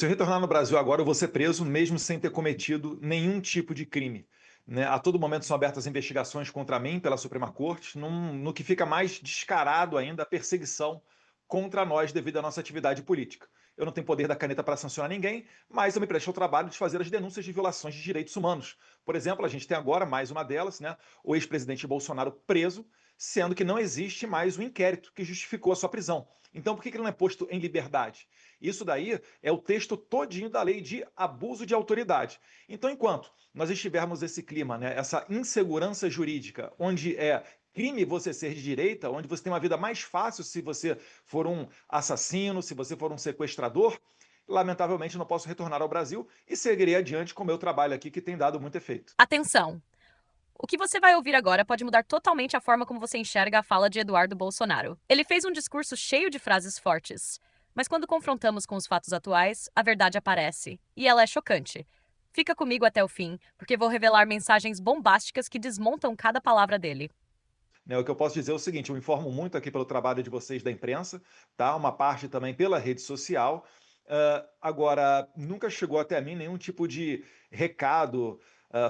Se eu retornar no Brasil agora, eu vou ser preso mesmo sem ter cometido nenhum tipo de crime, né? A todo momento são abertas investigações contra mim pela Suprema Corte, no que fica mais descarado ainda a perseguição contra nós devido à nossa atividade política. Eu não tenho poder da caneta para sancionar ninguém, mas eu me presto ao trabalho de fazer as denúncias de violações de direitos humanos. Por exemplo, a gente tem agora mais uma delas, né? O ex-presidente Bolsonaro preso, sendo que não existe mais o inquérito que justificou a sua prisão. Então, por que ele não é posto em liberdade? Isso daí é o texto todinho da lei de abuso de autoridade. Então, enquanto nós estivermos esse clima, né, essa insegurança jurídica, onde é crime você ser de direita, onde você tem uma vida mais fácil se você for um assassino, se você for um sequestrador, lamentavelmente não posso retornar ao Brasil e seguirei adiante com o meu trabalho aqui, que tem dado muito efeito. Atenção! O que você vai ouvir agora pode mudar totalmente a forma como você enxerga a fala de Eduardo Bolsonaro. Ele fez um discurso cheio de frases fortes, mas quando confrontamos com os fatos atuais, a verdade aparece, e ela é chocante. Fica comigo até o fim, porque vou revelar mensagens bombásticas que desmontam cada palavra dele. Né, o que eu posso dizer é o seguinte: eu informo muito aqui pelo trabalho de vocês da imprensa, tá? Uma parte também pela rede social. Agora, nunca chegou até mim nenhum tipo de recado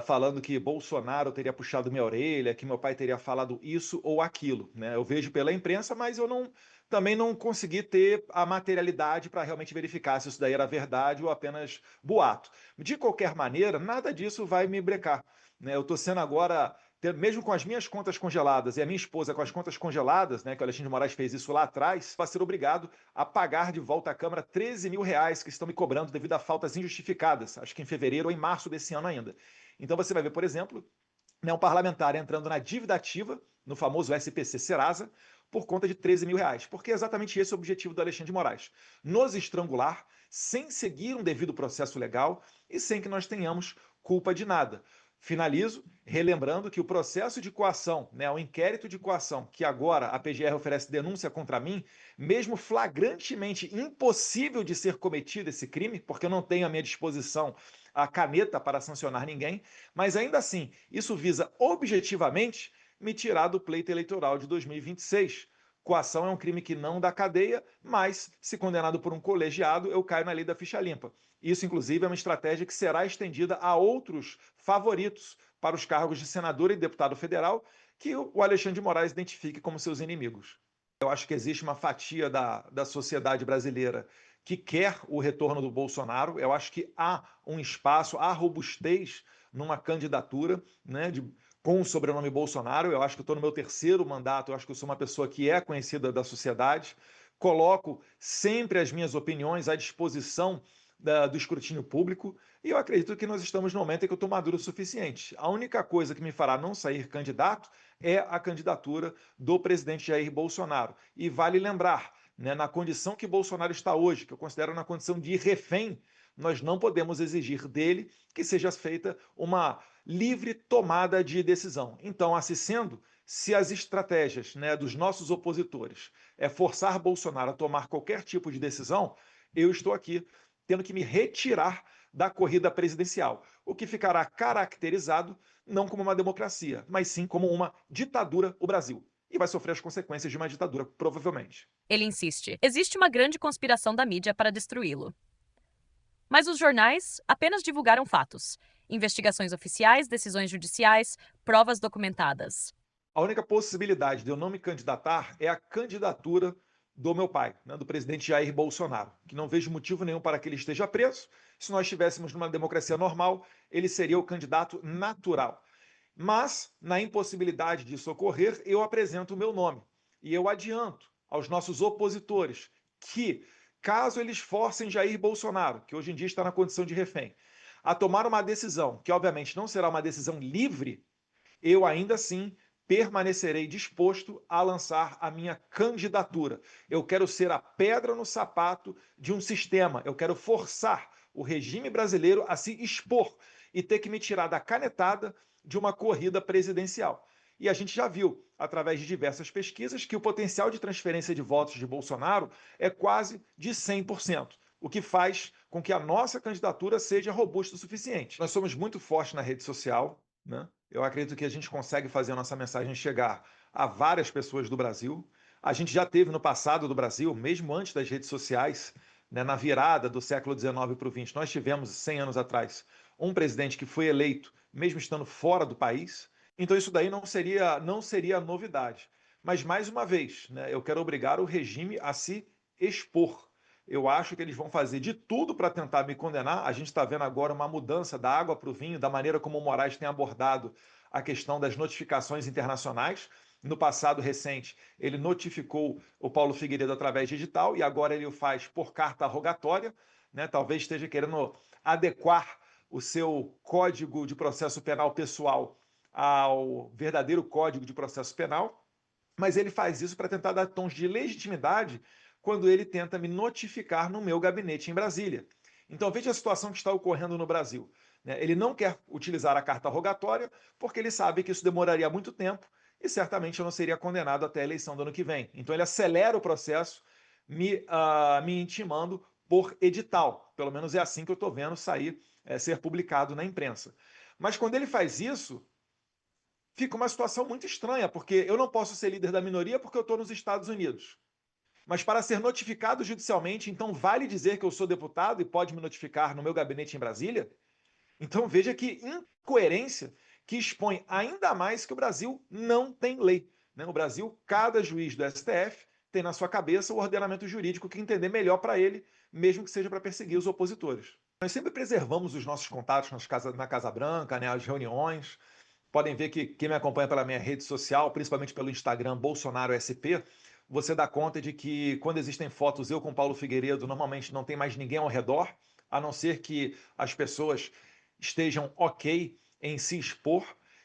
falando que Bolsonaro teria puxado minha orelha, que meu pai teria falado isso ou aquilo, né? Eu vejo pela imprensa, mas eu também não consegui ter a materialidade para realmente verificar se isso daí era verdade ou apenas boato. De qualquer maneira, nada disso vai me brecar, né? Eu estou sendo agora, mesmo com as minhas contas congeladas e a minha esposa com as contas congeladas, né, que o Alexandre de Moraes fez isso lá atrás, vai ser obrigado a pagar de volta à Câmara R$ 13.000 que estão me cobrando devido a faltas injustificadas, acho que em fevereiro ou em março desse ano ainda. Então você vai ver, por exemplo, né, um parlamentar entrando na dívida ativa, no famoso SPC Serasa, por conta de R$ 13.000, porque é exatamente esse o objetivo do Alexandre de Moraes: nos estrangular, sem seguir um devido processo legal e sem que nós tenhamos culpa de nada. Finalizo relembrando que o processo de coação, né, o inquérito de coação, que agora a PGR oferece denúncia contra mim, mesmo flagrantemente impossível de ser cometido esse crime, porque eu não tenho à minha disposição a caneta para sancionar ninguém, mas ainda assim, isso visa objetivamente me tirar do pleito eleitoral de 2026. Coação é um crime que não dá cadeia, mas, se condenado por um colegiado, eu caio na lei da ficha limpa. Isso, inclusive, é uma estratégia que será estendida a outros favoritos para os cargos de senador e deputado federal que o Alexandre de Moraes identifique como seus inimigos. Eu acho que existe uma fatia da sociedade brasileira que quer o retorno do Bolsonaro. Eu acho que há um espaço, há robustez numa candidatura, né, com o sobrenome Bolsonaro. Eu acho que estou no meu terceiro mandato, eu acho que eu sou uma pessoa que é conhecida da sociedade. Coloco sempre as minhas opiniões à disposição do escrutínio público e eu acredito que nós estamos no momento em que eu estou maduro o suficiente. A única coisa que me fará não sair candidato é a candidatura do presidente Jair Bolsonaro. E vale lembrar, né, na condição que Bolsonaro está hoje, que eu considero na condição de refém, nós não podemos exigir dele que seja feita uma livre tomada de decisão. Então, assim sendo, se as estratégias, né, dos nossos opositores é forçar Bolsonaro a tomar qualquer tipo de decisão, eu estou aqui tendo que me retirar da corrida presidencial, o que ficará caracterizado não como uma democracia, mas sim como uma ditadura, o Brasil. E vai sofrer as consequências de uma ditadura, provavelmente. Ele insiste: existe uma grande conspiração da mídia para destruí-lo. Mas os jornais apenas divulgaram fatos. Investigações oficiais, decisões judiciais, provas documentadas. A única possibilidade de eu não me candidatar é a candidatura do meu pai, né, do presidente Jair Bolsonaro, que não vejo motivo nenhum para que ele esteja preso. Se nós estivéssemos numa democracia normal, ele seria o candidato natural. Mas, na impossibilidade disso ocorrer, eu apresento o meu nome. E eu adianto aos nossos opositores que, caso eles forcem Jair Bolsonaro, que hoje em dia está na condição de refém, a tomar uma decisão, que obviamente não será uma decisão livre, eu ainda assim permanecerei disposto a lançar a minha candidatura. Eu quero ser a pedra no sapato de um sistema, eu quero forçar o regime brasileiro a se expor e ter que me tirar da canetada de uma corrida presidencial. E a gente já viu, através de diversas pesquisas, que o potencial de transferência de votos de Bolsonaro é quase de 100%, o que faz com que a nossa candidatura seja robusta o suficiente. Nós somos muito fortes na rede social, né? Eu acredito que a gente consegue fazer a nossa mensagem chegar a várias pessoas do Brasil. A gente já teve no passado do Brasil, mesmo antes das redes sociais, né, na virada do século XIX para o XX, nós tivemos, 100 anos atrás, um presidente que foi eleito mesmo estando fora do país, então isso daí não seria novidade. Mas, mais uma vez, né, eu quero obrigar o regime a se expor. Eu acho que eles vão fazer de tudo para tentar me condenar. A gente está vendo agora uma mudança da água para o vinho, da maneira como o Moraes tem abordado a questão das notificações internacionais. No passado recente, ele notificou o Paulo Figueiredo através de edital e agora ele o faz por carta rogatória, né? Talvez esteja querendo adequar o seu código de processo penal pessoal ao verdadeiro código de processo penal, mas ele faz isso para tentar dar tons de legitimidade quando ele tenta me notificar no meu gabinete em Brasília. Então veja a situação que está ocorrendo no Brasil, né? Ele não quer utilizar a carta rogatória porque ele sabe que isso demoraria muito tempo e certamente eu não seria condenado até a eleição do ano que vem. Então ele acelera o processo me intimando por edital. Pelo menos é assim que eu estou vendo sair, ser publicado na imprensa. Mas quando ele faz isso, fica uma situação muito estranha, porque eu não posso ser líder da minoria porque eu estou nos Estados Unidos. Mas para ser notificado judicialmente, então vale dizer que eu sou deputado e pode me notificar no meu gabinete em Brasília? Então veja que incoerência que expõe ainda mais que o Brasil não tem lei, né? No Brasil, cada juiz do STF tem na sua cabeça o ordenamento jurídico que entender melhor para ele, mesmo que seja para perseguir os opositores. Nós sempre preservamos os nossos contatos na Casa Branca, né, as reuniões. Podem ver que quem me acompanha pela minha rede social, principalmente pelo Instagram Bolsonaro SP, você dá conta de que quando existem fotos eu com Paulo Figueiredo, normalmente não tem mais ninguém ao redor, a não ser que as pessoas estejam ok em se expor.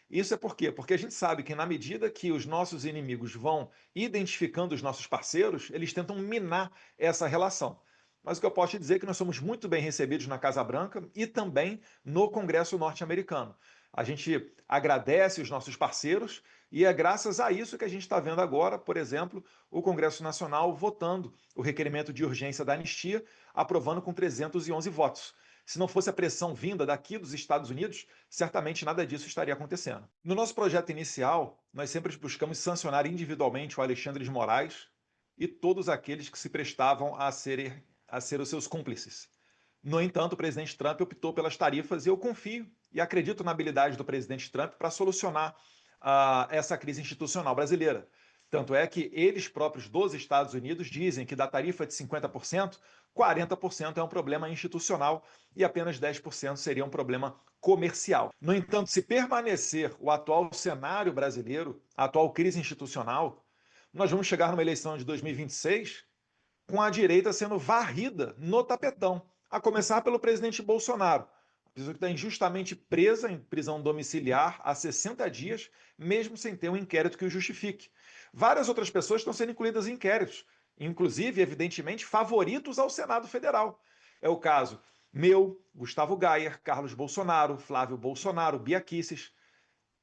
Isso é por quê? Porque a gente sabe que na medida que os nossos inimigos vão identificando os nossos parceiros, eles tentam minar essa relação. Mas o que eu posso te dizer é que nós somos muito bem recebidos na Casa Branca e também no Congresso norte-americano. A gente agradece os nossos parceiros e é graças a isso que a gente está vendo agora, por exemplo, o Congresso Nacional votando o requerimento de urgência da anistia, aprovando com 311 votos. Se não fosse a pressão vinda daqui dos Estados Unidos, certamente nada disso estaria acontecendo. No nosso projeto inicial, nós sempre buscamos sancionar individualmente o Alexandre de Moraes e todos aqueles que se prestavam a ser os seus cúmplices. No entanto, o presidente Trump optou pelas tarifas e eu confio e acredito na habilidade do presidente Trump para solucionar essa crise institucional brasileira. Tanto é que eles próprios dos Estados Unidos dizem que da tarifa de 50%, 40% é um problema institucional e apenas 10% seria um problema comercial. No entanto, se permanecer o atual cenário brasileiro, a atual crise institucional, nós vamos chegar numa eleição de 2026 com a direita sendo varrida no tapetão, a começar pelo presidente Bolsonaro. A pessoa que está injustamente presa em prisão domiciliar há 60 dias, mesmo sem ter um inquérito que o justifique. Várias outras pessoas estão sendo incluídas em inquéritos, inclusive, evidentemente, favoritos ao Senado Federal. É o caso meu, Gustavo Gayer, Carlos Bolsonaro, Flávio Bolsonaro, Bia Kicis.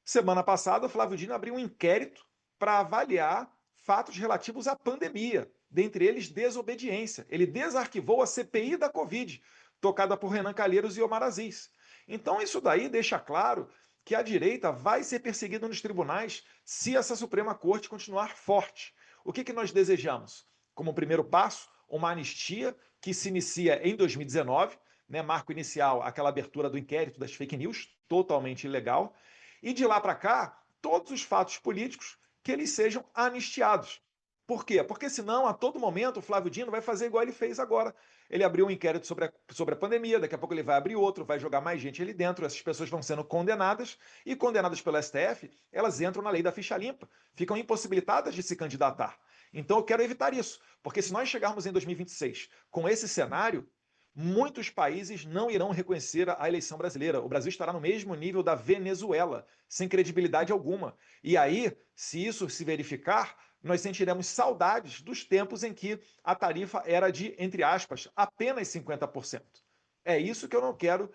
Semana passada, o Flávio Dino abriu um inquérito para avaliar fatos relativos à pandemia, dentre eles desobediência. Ele desarquivou a CPI da Covid, tocada por Renan Calheiros e Omar Aziz. Então isso daí deixa claro que a direita vai ser perseguida nos tribunais se essa Suprema Corte continuar forte. O que nós desejamos? Como primeiro passo, uma anistia que se inicia em 2019, né, marco inicial, aquela abertura do inquérito das fake news, totalmente ilegal, e de lá para cá, todos os fatos políticos que eles sejam anistiados. Por quê? Porque senão, a todo momento, o Flávio Dino vai fazer igual ele fez agora. Ele abriu um inquérito sobre a pandemia, daqui a pouco ele vai abrir outro, vai jogar mais gente ali dentro, essas pessoas vão sendo condenadas, e condenadas pelo STF, elas entram na lei da ficha limpa, ficam impossibilitadas de se candidatar. Então eu quero evitar isso, porque se nós chegarmos em 2026 com esse cenário, muitos países não irão reconhecer a eleição brasileira. O Brasil estará no mesmo nível da Venezuela, sem credibilidade alguma. E aí, se isso se verificar, nós sentiremos saudades dos tempos em que a tarifa era de, entre aspas, apenas 50%. É isso que eu não quero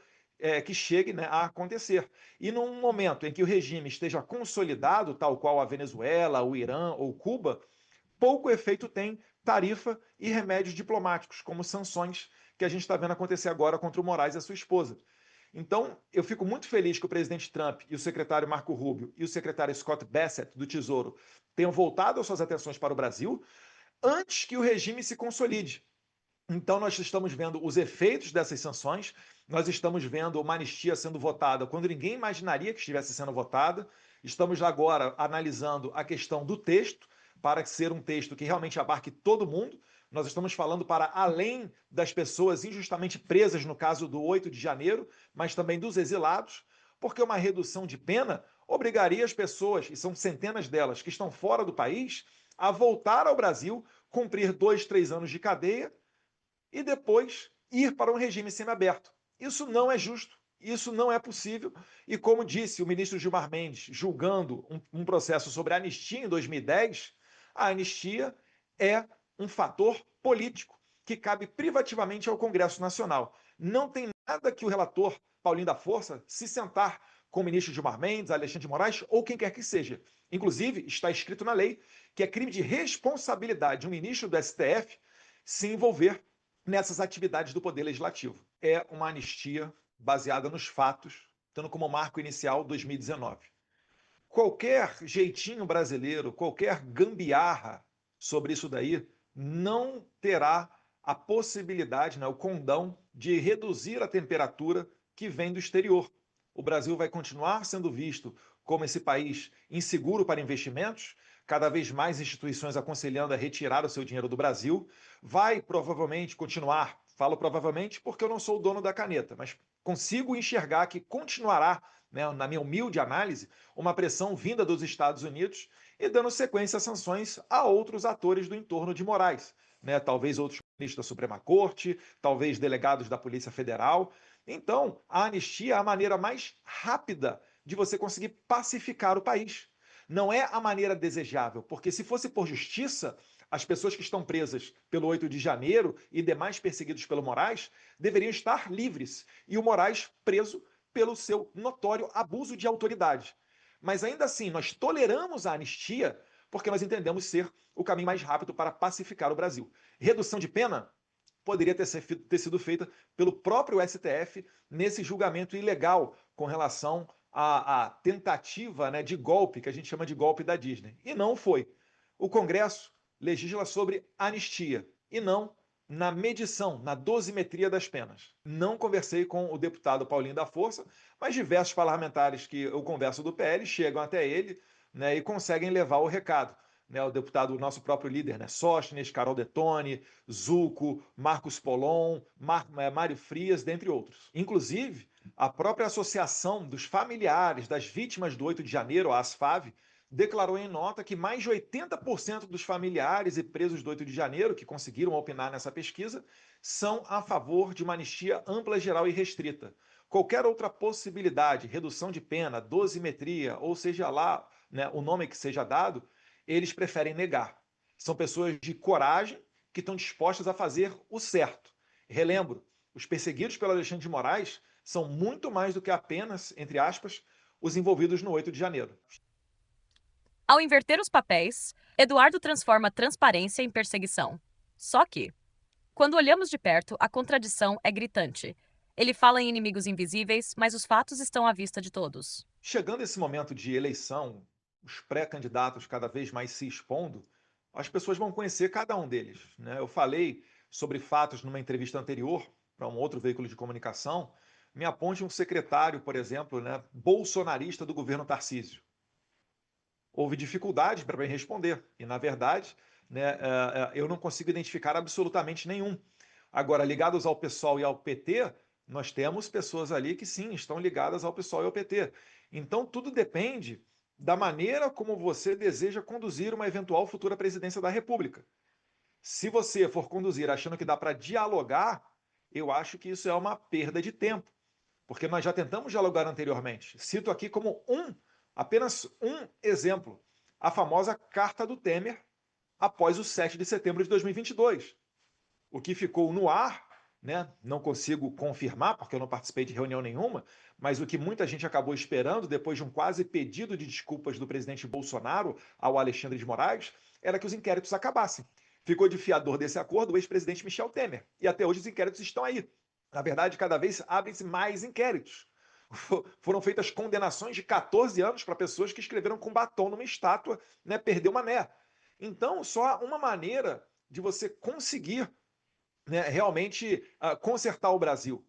que chegue, né, a acontecer. E num momento em que o regime esteja consolidado, tal qual a Venezuela, o Irã ou Cuba, pouco efeito tem tarifa e remédios diplomáticos, como sanções que a gente está vendo acontecer agora contra o Moraes e a sua esposa. Então, eu fico muito feliz que o presidente Trump e o secretário Marco Rubio e o secretário Scott Bassett, do Tesouro, tenham voltado as suas atenções para o Brasil antes que o regime se consolide. Então, nós estamos vendo os efeitos dessas sanções, nós estamos vendo uma anistia sendo votada quando ninguém imaginaria que estivesse sendo votada. Estamos agora analisando a questão do texto, para ser um texto que realmente abarque todo mundo. Nós estamos falando para além das pessoas injustamente presas, no caso do 8 de janeiro, mas também dos exilados, porque uma redução de pena obrigaria as pessoas, e são centenas delas, que estão fora do país, a voltar ao Brasil, cumprir 2, 3 anos de cadeia e depois ir para um regime semiaberto. Isso não é justo, isso não é possível. E como disse o ministro Gilmar Mendes, julgando um processo sobre anistia em 2010, a anistia é um fator político que cabe privativamente ao Congresso Nacional. Não tem nada que o relator Paulinho da Força se sentar com o ministro Gilmar Mendes, Alexandre de Moraes ou quem quer que seja. Inclusive, está escrito na lei que é crime de responsabilidade de um ministro do STF se envolver nessas atividades do Poder Legislativo. É uma anistia baseada nos fatos, tendo como marco inicial 2019. Qualquer jeitinho brasileiro, qualquer gambiarra sobre isso daí, não terá a possibilidade, né, o condão de reduzir a temperatura que vem do exterior. O Brasil vai continuar sendo visto como esse país inseguro para investimentos, cada vez mais instituições aconselhando a retirar o seu dinheiro do Brasil, vai provavelmente continuar, falo provavelmente porque eu não sou o dono da caneta, mas consigo enxergar que continuará, né, na minha humilde análise, uma pressão vinda dos Estados Unidos e dando sequência a sanções a outros atores do entorno de Moraes, né? Talvez outros ministros da Suprema Corte, talvez delegados da Polícia Federal. Então, a anistia é a maneira mais rápida de você conseguir pacificar o país. Não é a maneira desejável, porque se fosse por justiça, as pessoas que estão presas pelo 8 de janeiro e demais perseguidos pelo Moraes deveriam estar livres e o Moraes preso pelo seu notório abuso de autoridade. Mas ainda assim, nós toleramos a anistia porque nós entendemos ser o caminho mais rápido para pacificar o Brasil. Redução de pena poderia ter sido feita pelo próprio STF nesse julgamento ilegal com relação à tentativa, né, de golpe, que a gente chama de golpe da Disney. E não foi. O Congresso legisla sobre anistia e não na medição, na dosimetria das penas. Não conversei com o deputado Paulinho da Força, mas diversos parlamentares que eu converso do PL chegam até ele, né, e conseguem levar o recado. Né, o deputado, o nosso próprio líder, né, Sóstenes, Carol Detone, Zuco, Marcos Polon, Mário Frias, dentre outros. Inclusive, a própria Associação dos Familiares das Vítimas do 8 de Janeiro, a ASFAV, declarou em nota que mais de 80% dos familiares e presos do 8 de janeiro, que conseguiram opinar nessa pesquisa, são a favor de uma anistia ampla, geral e restrita. Qualquer outra possibilidade, redução de pena, dosimetria, ou seja lá, né, o nome que seja dado, eles preferem negar. São pessoas de coragem que estão dispostas a fazer o certo. Relembro, os perseguidos pelo Alexandre de Moraes são muito mais do que apenas, entre aspas, os envolvidos no 8 de janeiro. Ao inverter os papéis, Eduardo transforma transparência em perseguição. Só que, quando olhamos de perto, a contradição é gritante. Ele fala em inimigos invisíveis, mas os fatos estão à vista de todos. Chegando esse momento de eleição, os pré-candidatos cada vez mais se expondo, as pessoas vão conhecer cada um deles, né? Eu falei sobre fatos numa entrevista anterior para um outro veículo de comunicação. Me aponte um secretário, por exemplo, né, bolsonarista do governo Tarcísio. Houve dificuldade para me responder. E, na verdade, né, eu não consigo identificar absolutamente nenhum. Agora, ligados ao PSOL e ao PT, nós temos pessoas ali que sim, estão ligadas ao PSOL e ao PT. Então, tudo depende da maneira como você deseja conduzir uma eventual futura presidência da República. Se você for conduzir achando que dá para dialogar, eu acho que isso é uma perda de tempo, porque nós já tentamos dialogar anteriormente. Cito aqui como apenas um exemplo, a famosa Carta do Temer após o 7 de setembro de 2022. O que ficou no ar, né, não consigo confirmar, porque eu não participei de reunião nenhuma, mas o que muita gente acabou esperando, depois de um quase pedido de desculpas do presidente Bolsonaro ao Alexandre de Moraes, era que os inquéritos acabassem. Ficou de fiador desse acordo o ex-presidente Michel Temer. E até hoje os inquéritos estão aí. Na verdade, cada vez abrem-se mais inquéritos. Foram feitas condenações de 14 anos para pessoas que escreveram com batom numa estátua, né, perder uma né. Então, só há uma maneira de você conseguir né, realmente consertar o Brasil.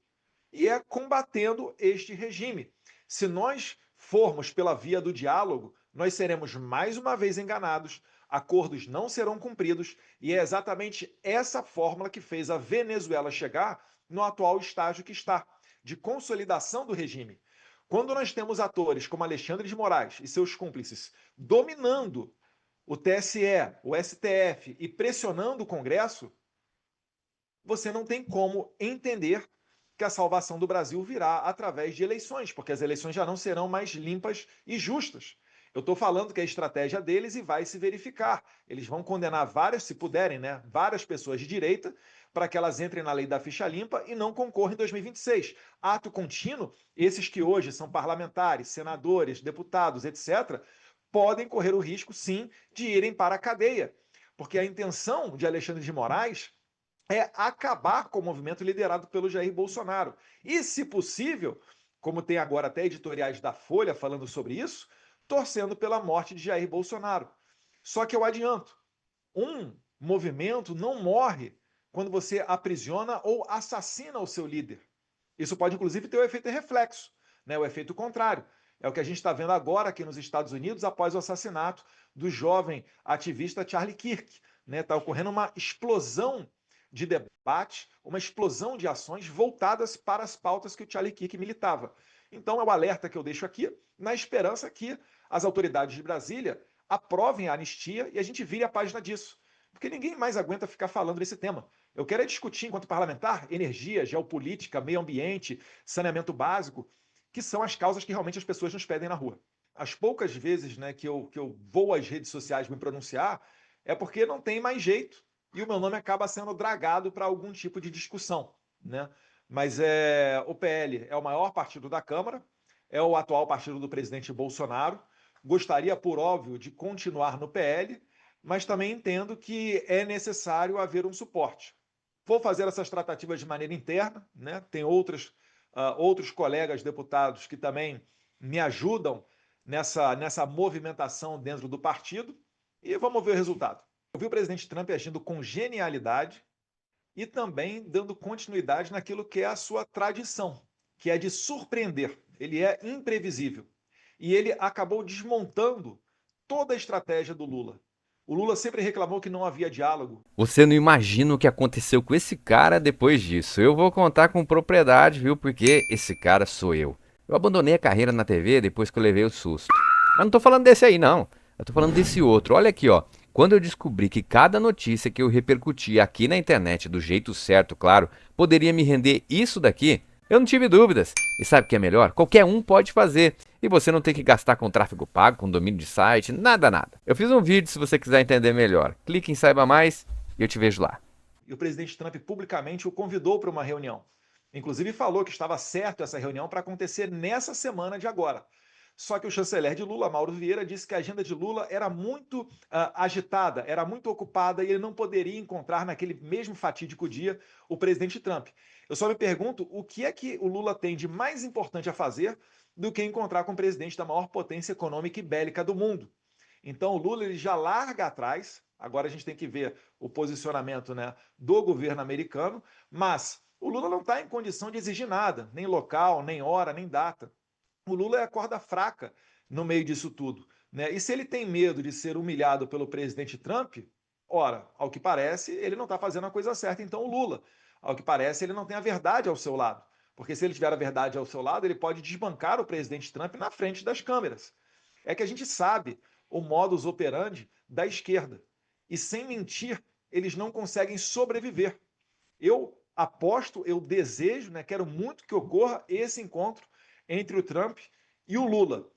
E é combatendo este regime. Se nós formos pela via do diálogo, nós seremos mais uma vez enganados, acordos não serão cumpridos, e é exatamente essa fórmula que fez a Venezuela chegar no atual estágio que está, de consolidação do regime. Quando nós temos atores como Alexandre de Moraes e seus cúmplices dominando o TSE, o STF e pressionando o Congresso, você não tem como entender que a salvação do Brasil virá através de eleições, porque as eleições já não serão mais limpas e justas. Eu estou falando que é a estratégia deles e vai se verificar. Eles vão condenar várias, se puderem, né, várias pessoas de direita para que elas entrem na lei da ficha limpa e não concorram em 2026. Ato contínuo, esses que hoje são parlamentares, senadores, deputados, etc., podem correr o risco, sim, de irem para a cadeia. Porque a intenção de Alexandre de Moraes é acabar com o movimento liderado pelo Jair Bolsonaro. E, se possível, como tem agora até editoriais da Folha falando sobre isso, torcendo pela morte de Jair Bolsonaro. Só que eu adianto, um movimento não morre quando você aprisiona ou assassina o seu líder. Isso pode, inclusive, ter o efeito reflexo, né? O efeito contrário. É o que a gente está vendo agora aqui nos Estados Unidos após o assassinato do jovem ativista Charlie Kirk. Está ocorrendo uma explosão de debate, uma explosão de ações voltadas para as pautas que o Charlie Kirk militava. Então é o alerta que eu deixo aqui, na esperança que as autoridades de Brasília aprovem a anistia e a gente vire a página disso. Porque ninguém mais aguenta ficar falando desse tema. Eu quero é discutir, enquanto parlamentar, energia, geopolítica, meio ambiente, saneamento básico, que são as causas que realmente as pessoas nos pedem na rua. As poucas vezes, né, que eu vou às redes sociais me pronunciar é porque não tem mais jeito e o meu nome acaba sendo dragado para algum tipo de discussão, né? Mas o PL é o maior partido da Câmara, é o atual partido do presidente Bolsonaro. Gostaria, por óbvio, de continuar no PL, mas também entendo que é necessário haver um suporte. Vou fazer essas tratativas de maneira interna, né? Tem outros colegas deputados que também me ajudam nessa movimentação dentro do partido e vamos ver o resultado. Eu vi o presidente Trump agindo com genialidade e também dando continuidade naquilo que é a sua tradição, que é de surpreender. Ele é imprevisível. E ele acabou desmontando toda a estratégia do Lula. O Lula sempre reclamou que não havia diálogo. Você não imagina o que aconteceu com esse cara depois disso. Eu vou contar com propriedade, viu? Porque esse cara sou eu. Eu abandonei a carreira na TV depois que eu levei o susto. Mas não tô falando desse aí, não. Eu tô falando desse outro. Olha aqui, ó. Quando eu descobri que cada notícia que eu repercutia aqui na internet, do jeito certo, claro, poderia me render isso daqui, eu não tive dúvidas. E sabe o que é melhor? Qualquer um pode fazer. E você não tem que gastar com tráfego pago, com domínio de site, nada. Eu fiz um vídeo se você quiser entender melhor. Clique em Saiba Mais e eu te vejo lá. E o presidente Trump publicamente o convidou para uma reunião. Inclusive falou que estava certo essa reunião para acontecer nessa semana de agora. Só que o chanceler de Lula, Mauro Vieira, disse que a agenda de Lula era muito agitada, era muito ocupada e ele não poderia encontrar naquele mesmo fatídico dia o presidente Trump. Eu só me pergunto o que é que o Lula tem de mais importante a fazer do que encontrar com o presidente da maior potência econômica e bélica do mundo. Então o Lula ele já larga atrás, agora a gente tem que ver o posicionamento, né, do governo americano, mas o Lula não está em condição de exigir nada, nem local, nem hora, nem data. O Lula é a corda fraca no meio disso tudo, né? E se ele tem medo de ser humilhado pelo presidente Trump, ora, ao que parece, ele não está fazendo a coisa certa. Então, o Lula, ao que parece, ele não tem a verdade ao seu lado. Porque se ele tiver a verdade ao seu lado, ele pode desbancar o presidente Trump na frente das câmeras. É que a gente sabe o modus operandi da esquerda. E sem mentir, eles não conseguem sobreviver. Eu aposto, eu desejo, né, quero muito que ocorra esse encontro entre o Trump e o Lula.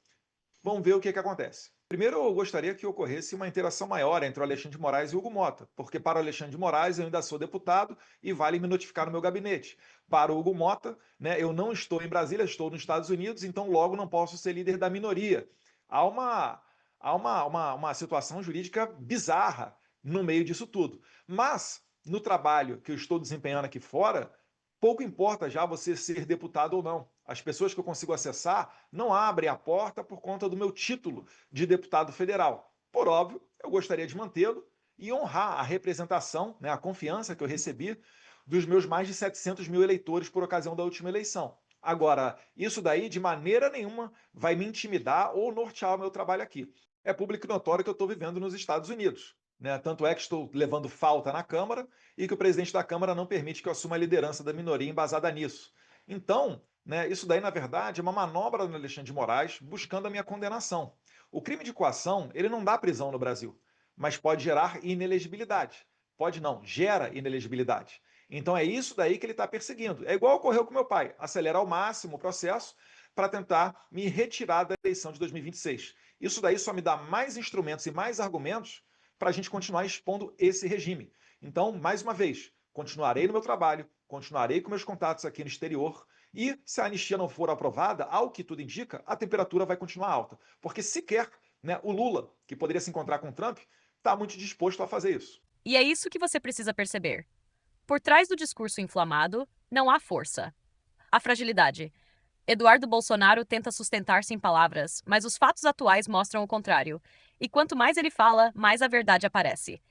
Vamos ver o que acontece. Primeiro, eu gostaria que ocorresse uma interação maior entre o Alexandre de Moraes e o Hugo Mota, porque para o Alexandre de Moraes eu ainda sou deputado e vale me notificar no meu gabinete. Para o Hugo Mota, né, eu não estou em Brasília, estou nos Estados Unidos, então logo não posso ser líder da minoria. Há uma situação jurídica bizarra no meio disso tudo. Mas, no trabalho que eu estou desempenhando aqui fora, pouco importa já você ser deputado ou não. As pessoas que eu consigo acessar não abrem a porta por conta do meu título de deputado federal. Por óbvio, eu gostaria de mantê-lo e honrar a representação, né, a confiança que eu recebi dos meus mais de 700 mil eleitores por ocasião da última eleição. Agora, isso daí de maneira nenhuma vai me intimidar ou nortear o meu trabalho aqui. É público e notório que eu estou vivendo nos Estados Unidos, né? Tanto é que estou levando falta na Câmara e que o presidente da Câmara não permite que eu assuma a liderança da minoria embasada nisso. Então, né, isso daí, na verdade, é uma manobra do Alexandre de Moraes buscando a minha condenação. O crime de coação, ele não dá prisão no Brasil, mas pode gerar inelegibilidade. Pode não, gera inelegibilidade. Então é isso daí que ele está perseguindo. É igual ocorreu com meu pai, acelerar ao máximo o processo para tentar me retirar da eleição de 2026. Isso daí só me dá mais instrumentos e mais argumentos para a gente continuar expondo esse regime. Então, mais uma vez, continuarei no meu trabalho, continuarei com meus contatos aqui no exterior e, se a anistia não for aprovada, ao que tudo indica, a temperatura vai continuar alta. Porque sequer, né, o Lula, que poderia se encontrar com o Trump, está muito disposto a fazer isso. E é isso que você precisa perceber. Por trás do discurso inflamado, não há força. Há fragilidade. Eduardo Bolsonaro tenta sustentar-se em palavras, mas os fatos atuais mostram o contrário. E quanto mais ele fala, mais a verdade aparece.